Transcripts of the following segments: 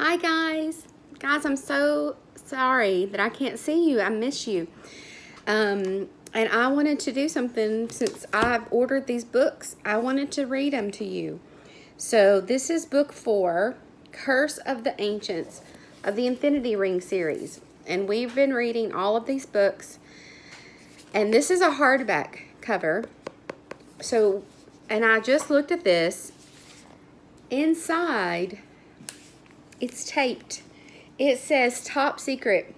Hi guys. Guys, I'm so sorry that I can't see you. I miss you. And I wanted to do something since I've ordered these books. I wanted to read them to you. So this is book 4, Curse of the Ancients of the Infinity Ring series. And we've been reading all of these books. And this is a hardback cover. So, and I just looked at this. Inside, it's taped. It says top secret.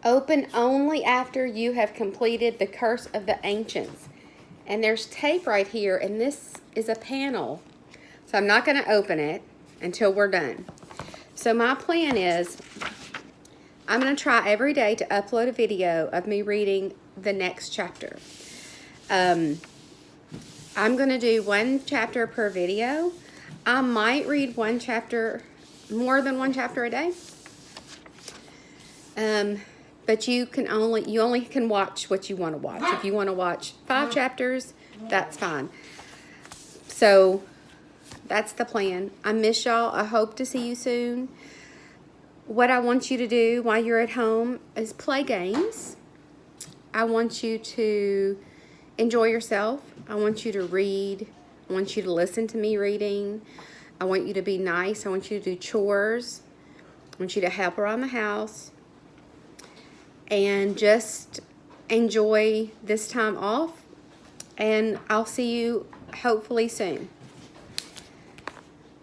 Open only after you have completed the Curse of the Ancients. And there's tape right here, and this is a panel. So I'm not going to open it until we're done. So my plan is I'm going to try every day to upload a video of me reading the next chapter. I'm going to do one chapter per video. I might read one chapter, more than one chapter a day. But you only can watch what you want to watch. If you want to watch 5 chapters, that's fine. So that's the plan. I miss y'all. I hope to see you soon. What I want you to do while you're at home is play games. I want you to enjoy yourself. I want you to read. I want you to listen to me reading. I want you to be nice. I want you to do chores. I want you to help around the house. And just enjoy this time off. And I'll see you hopefully soon.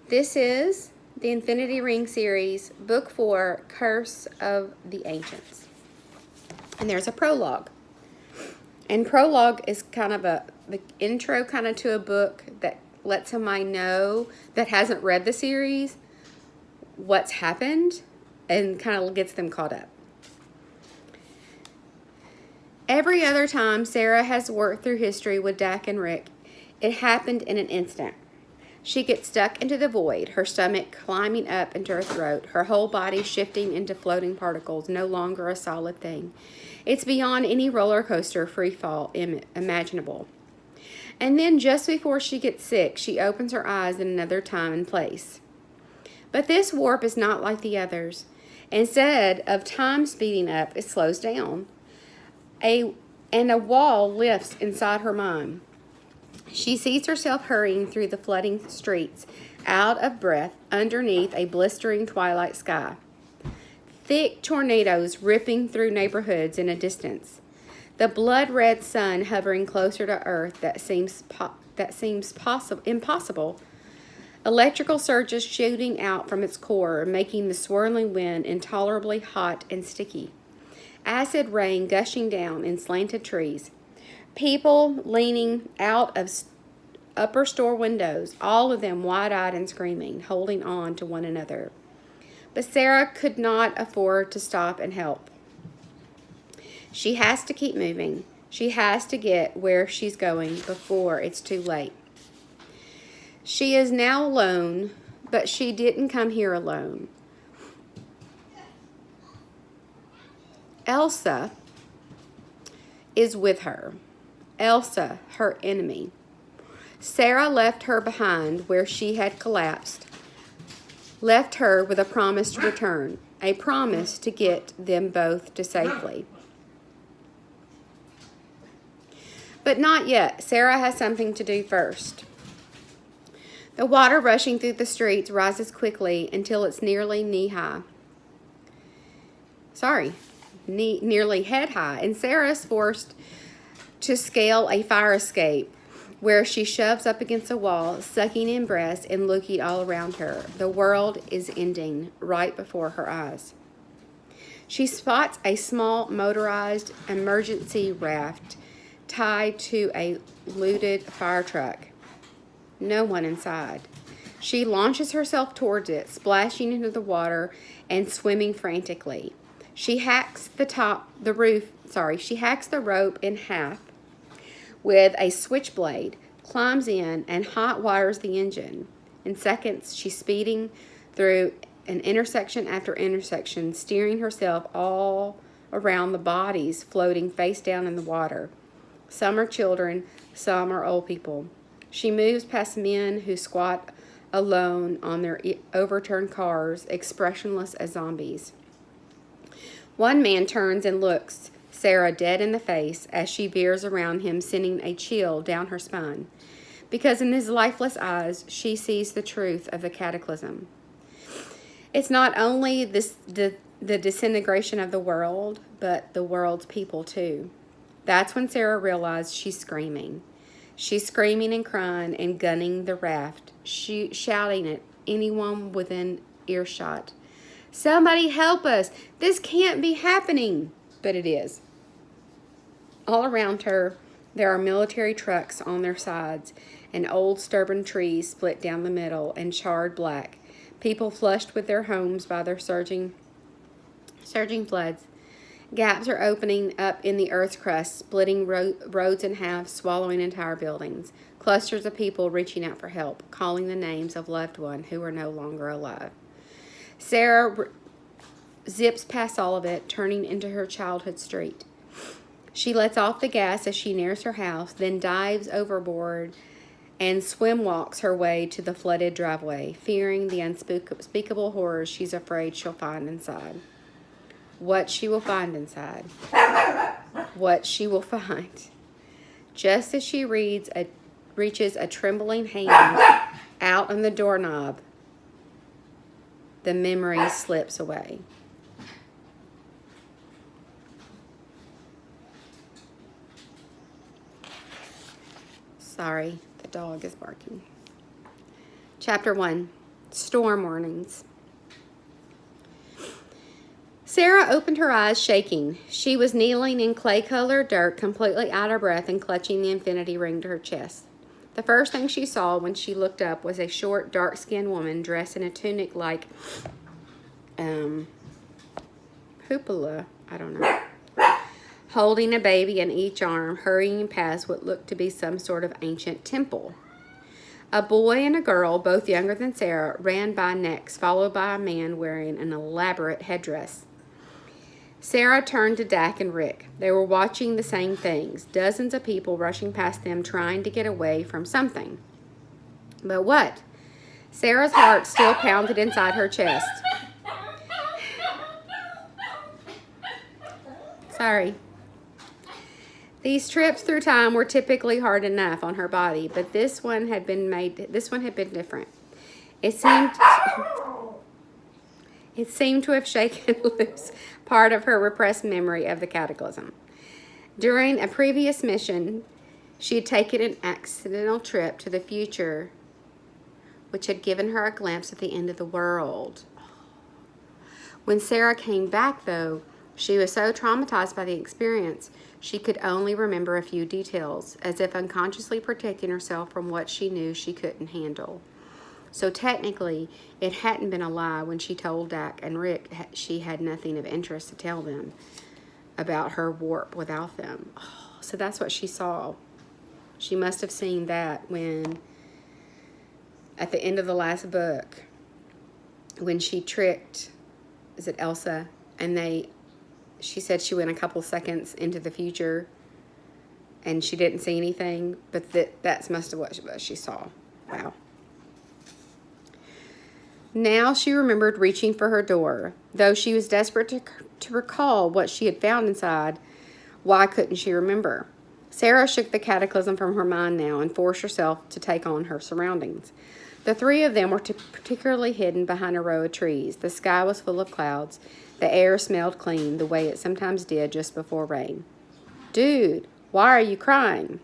This is the Infinity Ring series, book 4, Curse of the Ancients. And there's a prologue. And prologue is kind of the intro kind of to a book that lets somebody know that hasn't read the series what's happened and kind of gets them caught up. Every other time Sarah has worked through history with Dak and Rick, it happened in an instant. She gets stuck into the void, her stomach climbing up into her throat, her whole body shifting into floating particles, no longer a solid thing. It's beyond any roller coaster free fall imaginable. And then just before she gets sick, she opens her eyes in another time and place. But this warp is not like the others. Instead of time speeding up, it slows down. And a wall lifts inside her mind. She sees herself hurrying through the flooding streets, out of breath, underneath a blistering twilight sky. Thick tornadoes ripping through neighborhoods in a distance. The blood-red sun hovering closer to Earth that seems impossible. Electrical surges shooting out from its core, making the swirling wind intolerably hot and sticky. Acid rain gushing down in slanted trees. People leaning out of upper store windows, all of them wide-eyed and screaming, holding on to one another. But Sarah could not afford to stop and help. She has to keep moving. She has to get where she's going before it's too late. She is now alone, but she didn't come here alone. Elsa is with her. Elsa, her enemy. Sarah left her behind where she had collapsed. Left her with a promise to return. A promise to get them both to safely. But not yet. Sarah has something to do first. The water rushing through the streets rises quickly until it's nearly knee-high. Nearly head-high. And Sarah's forced to scale a fire escape where she shoves up against a wall, sucking in breaths and looking all around her. The world is ending right before her eyes. She spots a small motorized emergency raft tied to a looted fire truck. No one inside. She launches herself towards it, splashing into the water and swimming frantically. She hacks the rope in half with a switchblade, climbs in, and hot wires the engine. In seconds, she's speeding through an intersection after intersection, steering herself all around the bodies floating face down in the water. Some are children, some are old people. She moves past men who squat alone on their overturned cars, expressionless as zombies. One man turns and looks Sarah dead in the face as she veers around him, sending a chill down her spine. Because in his lifeless eyes, she sees the truth of the cataclysm. It's not only the disintegration of the world, but the world's people too. That's when Sarah realized she's screaming. She's screaming and crying and gunning the raft, shouting at anyone within earshot. Somebody help us! This can't be happening! But it is. All around her, there are military trucks on their sides, and old stubborn trees split down the middle and charred black. People flushed with their homes by their surging floods. Gaps are opening up in the earth's crust, splitting roads in half, swallowing entire buildings. Clusters of people reaching out for help, calling the names of loved ones who are no longer alive. Sarah zips past all of it, turning into her childhood street. She lets off the gas as she nears her house, then dives overboard and swim walks her way to the flooded driveway, fearing the unspeakable horrors she's afraid she'll find inside. What she will find inside. What she will find. Just as she reaches a trembling hand out on the doorknob, the memory slips away. Sorry, the dog is barking. Chapter 1, Storm Warnings. Sarah opened her eyes, shaking. She was kneeling in clay-colored dirt, completely out of breath and clutching the infinity ring to her chest. The first thing she saw when she looked up was a short, dark-skinned woman dressed in a tunic like hoopla, I don't know, holding a baby in each arm, hurrying past what looked to be some sort of ancient temple. A boy and a girl, both younger than Sarah, ran by next, followed by a man wearing an elaborate headdress. Sarah turned to Dak and Rick. They were watching the same things, dozens of people rushing past them trying to get away from something. But what? Sarah's heart still pounded inside her chest. Sorry. These trips through time were typically hard enough on her body, but this one had been different. It seemed to have shaken loose part of her repressed memory of the cataclysm. During a previous mission, she had taken an accidental trip to the future, which had given her a glimpse at the end of the world. When Sarah came back, though, she was so traumatized by the experience, she could only remember a few details, as if unconsciously protecting herself from what she knew she couldn't handle. So technically, it hadn't been a lie when she told Dak and Rick she had nothing of interest to tell them about her warp without them. Oh, so that's what she saw. She must have seen that when, at the end of the last book, when she tricked, is it Elsa? And she said she went a couple seconds into the future and she didn't see anything, but that's must have what she saw. Wow. Now she remembered reaching for her door. Though she was desperate to recall what she had found inside, why couldn't she remember? Sarah shook the cataclysm from her mind now and forced herself to take on her surroundings. The three of them were particularly hidden behind a row of trees. The sky was full of clouds. The air smelled clean, the way it sometimes did just before rain. Dude, why are you crying?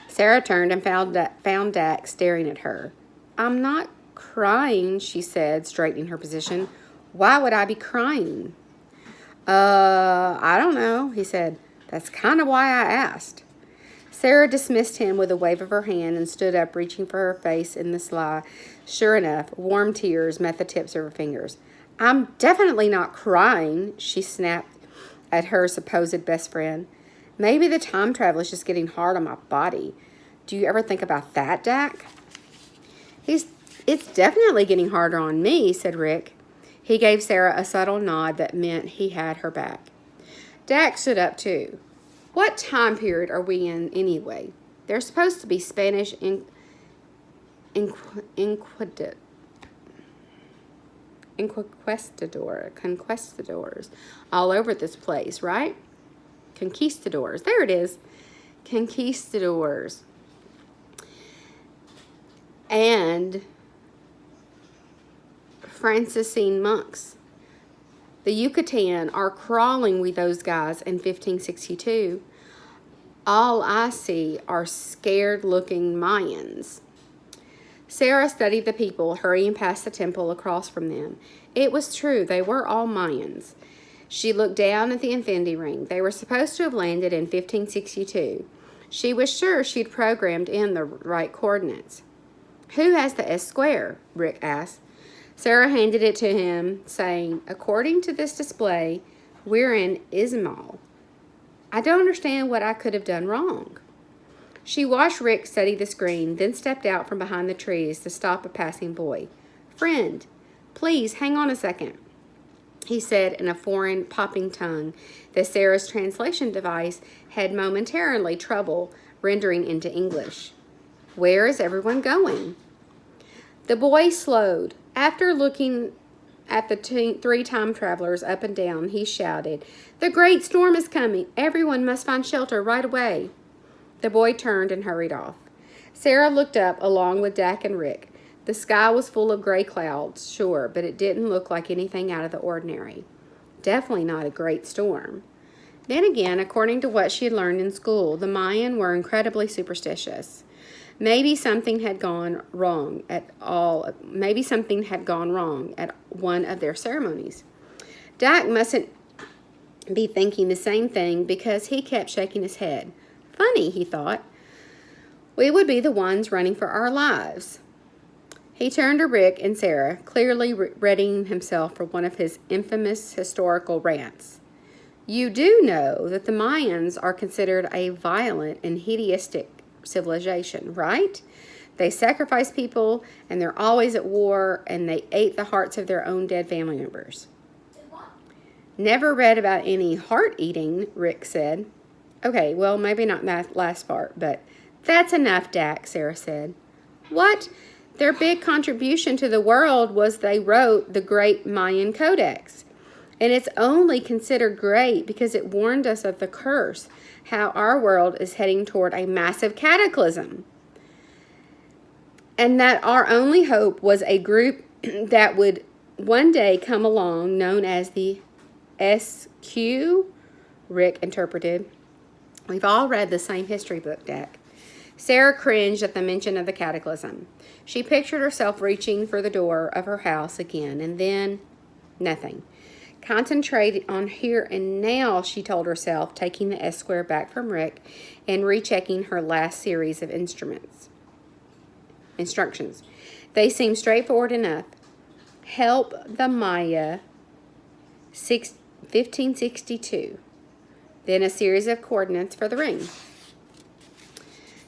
Sarah turned and found Dak staring at her. I'm not crying, she said, straightening her position. Why would I be crying? I don't know, he said. That's kind of why I asked. Sarah dismissed him with a wave of her hand and stood up, reaching for her face in the sly. Sure enough, warm tears met the tips of her fingers. I'm definitely not crying, she snapped at her supposed best friend. Maybe the time travel is just getting hard on my body. Do you ever think about that, Dak? It's definitely getting harder on me, said Rick. He gave Sarah a subtle nod that meant he had her back. Dak stood up too. What time period are we in anyway? They're supposed to be Spanish conquistadors all over this place, right? Conquistadors. There it is. Conquistadors. And Franciscan monks. The Yucatan are crawling with those guys in 1562. All I see are scared-looking Mayans. Sarah studied the people hurrying past the temple across from them. It was true, they were all Mayans. She looked down at the infinity ring. They were supposed to have landed in 1562. She was sure she'd programmed in the right coordinates. Who has the S square? Rick asked. Sarah handed it to him, saying, according to this display, we're in Ismail. I don't understand what I could have done wrong. She watched Rick study the screen, then stepped out from behind the trees to stop a passing boy. Friend, please hang on a second, he said in a foreign, popping tongue that Sarah's translation device had momentarily trouble rendering into English. Where is everyone going? The boy slowed. After looking at the three time travelers up and down, he shouted, The great storm is coming. Everyone must find shelter right away. The boy turned and hurried off. Sarah looked up along with Dak and Rick. The sky was full of gray clouds, sure, but it didn't look like anything out of the ordinary. Definitely not a great storm. Then again, according to what she had learned in school, the Mayan were incredibly superstitious. Maybe something had gone wrong at one of their ceremonies. Dak mustn't be thinking the same thing because he kept shaking his head. Funny, he thought. We would be the ones running for our lives. He turned to Rick and Sarah, clearly readying himself for one of his infamous historical rants. You do know that the Mayans are considered a violent and hedonistic civilization, right? They sacrifice people, and they're always at war, and they ate the hearts of their own dead family members. Never read about any heart eating, Rick said. Okay, well, maybe not that last part, but that's enough, Dak, Sarah said. What? Their big contribution to the world was they wrote the Great Mayan Codex. And it's only considered great because it warned us of the curse, how our world is heading toward a massive cataclysm. And that our only hope was a group that would one day come along known as the SQ, Rick interpreted. We've all read the same history book, Dak. Sarah cringed at the mention of the cataclysm. She pictured herself reaching for the door of her house again, and then nothing. Concentrate on here and now, she told herself, taking the S square back from Rick and rechecking her last series of instructions. They seemed straightforward enough. Help the Maya 1562. Then a series of coordinates for the ring.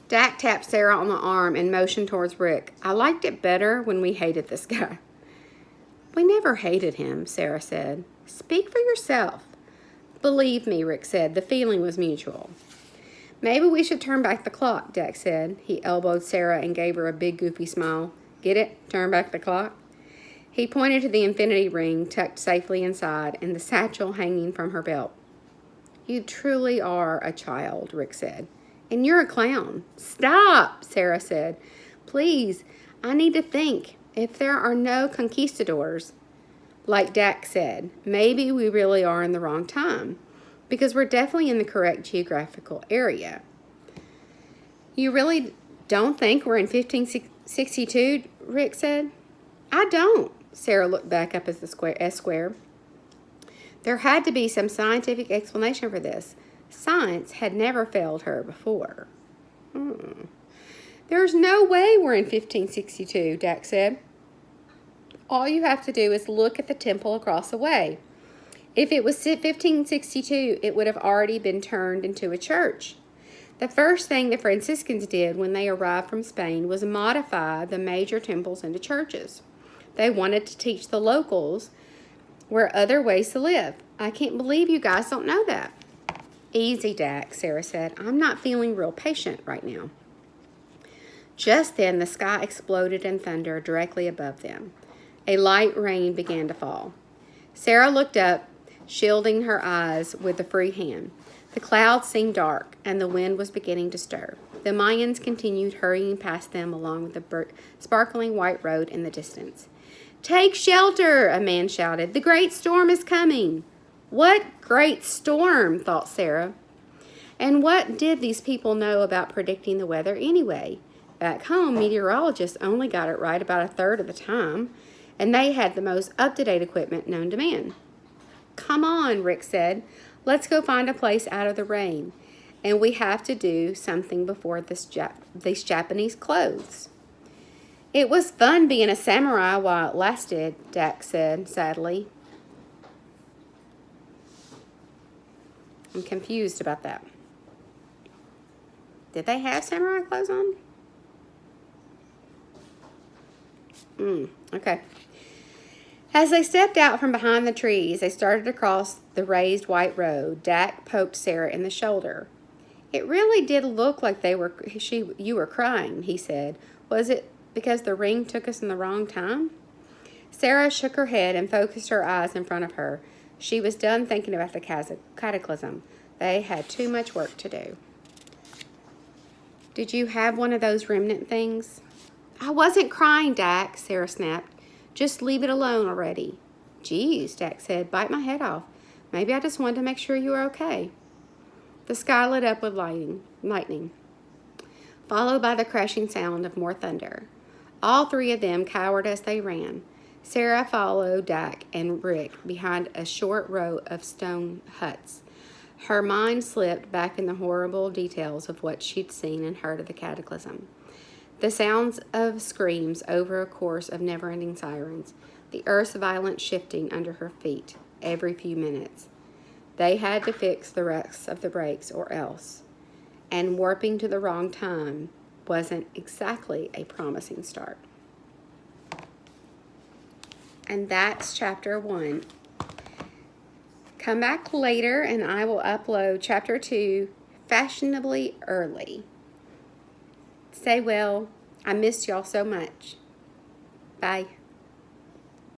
Dak tapped Sarah on the arm and motioned towards Rick. I liked it better when we hated this guy. We never hated him, Sarah said. Speak for yourself. Believe me, Rick said. The feeling was mutual. Maybe we should turn back the clock, Dak said. He elbowed Sarah and gave her a big goofy smile. Get it? Turn back the clock? He pointed to the infinity ring tucked safely inside and the satchel hanging from her belt. You truly are a child, Rick said. And you're a clown. Stop, Sarah said. Please, I need to think. If there are no conquistadors, like Dak said, maybe we really are in the wrong time, because we're definitely in the correct geographical area. You really don't think we're in 1562, Rick said. I don't. Sarah looked back up at the S square. There had to be some scientific explanation for this. Science had never failed her before. There's no way we're in 1562, Dak said. All you have to do is look at the temple across the way. If it was 1562, it would have already been turned into a church. The first thing the Franciscans did when they arrived from Spain was modify the major temples into churches. They wanted to teach the locals where other ways to live. I can't believe you guys don't know that. Easy, Dak, Sarah said. I'm not feeling real patient right now. Just then, the sky exploded in thunder directly above them. A light rain began to fall. Sarah looked up, shielding her eyes with a free hand. The clouds seemed dark, and the wind was beginning to stir. The Mayans continued hurrying past them along with the sparkling white road in the distance. "Take shelter!" a man shouted. "The great storm is coming." "What great storm?" thought Sarah. And what did these people know about predicting the weather anyway? Back home, meteorologists only got it right about a third of the time, and they had the most up-to-date equipment known to man. "Come on," Rick said. "Let's go find a place out of the rain. And we have to do something before these Japanese clothes." "It was fun being a samurai while it lasted," Dak said sadly. I'm confused about that. Did they have samurai clothes on? Okay. As they stepped out from behind the trees, they started across the raised white road. Dak poked Sarah in the shoulder. "It really did look like you were crying," he said. "Was it because the ring took us in the wrong time?" Sarah shook her head and focused her eyes in front of her. She was done thinking about the cataclysm. They had too much work to do. "Did you have one of those remnant things?" "I wasn't crying, Dak," Sarah snapped. "Just leave it alone already." "Geez," Dak said, "bite my head off. Maybe I just wanted to make sure you were okay." The sky lit up with lightning, followed by the crashing sound of more thunder. All three of them cowered as they ran. Sarah followed Dak and Rick behind a short row of stone huts. Her mind slipped back in the horrible details of what she'd seen and heard of the cataclysm. The sounds of screams over a course of never-ending sirens, the earth's violent shifting under her feet every few minutes. They had to fix the rest of the brakes or else. And warping to the wrong time wasn't exactly a promising start. And that's chapter 1. Come back later and I will upload chapter 2 fashionably early. Stay well. I missed y'all so much. Bye.